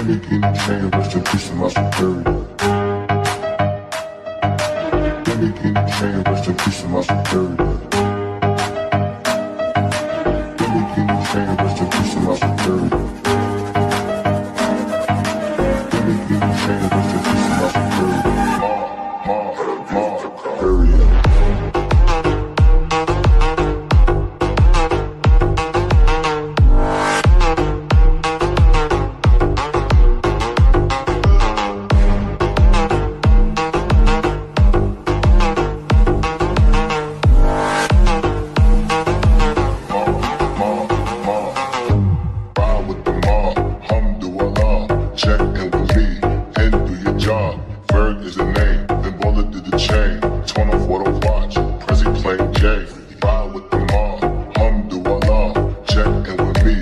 Lamborghini chain, rest in peace to my superior. Lamborghini chain, rest in peace to my superior. Lamborghini chain, rest in peace to my superior. Lamborghini chain, rest in peace to my superior. Superior. Check in with me and do your job. Ferg is the name, then bullet did the chain. Torn off what I watch, Prezi playing J. Ride with the mob, Alhamdulillah. Check in with me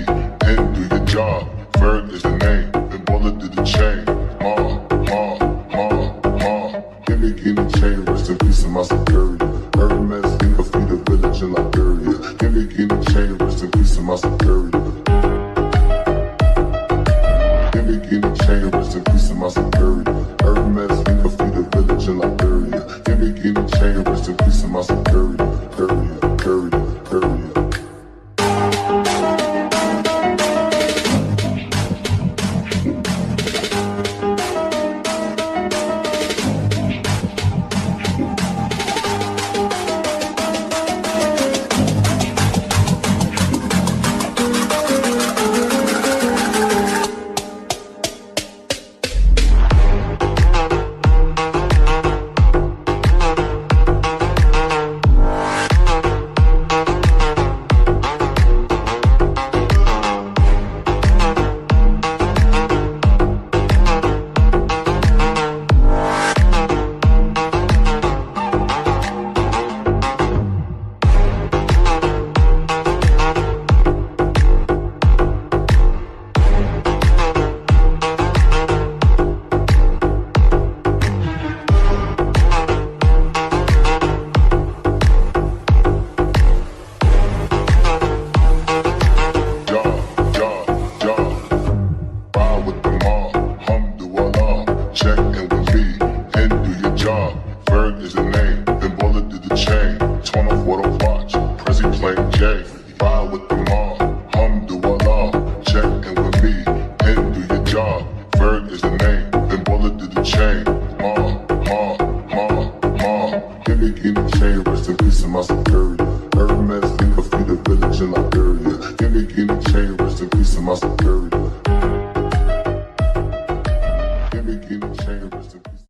and do your job. Ferg is the name, then bullet did the chain. Lamborghini chain, rest in peace to my superior. Hermes, think of the village in Liberia. Lamborghini chain, rest in peace to my superior. Lamborghini chain, rest in peace to my superior. Hermes, think of the village in Liberia. Lamborghini chain, rest in peace to my superior. Period. Check in with me and do your job. Ferg is the name, then bullet did the chain. Torn off what I watch, Prezi playing J. Ride with the mob, Alhamdulillah. Check in with me and do your job. Ferg is the name, then bullet did the chain. Lamborghini chain, rest in peace to my superior. Hermes, think of the village in Liberia. Lamborghini chain, rest in peace to my superior. Lamborghini chain, rest in peace.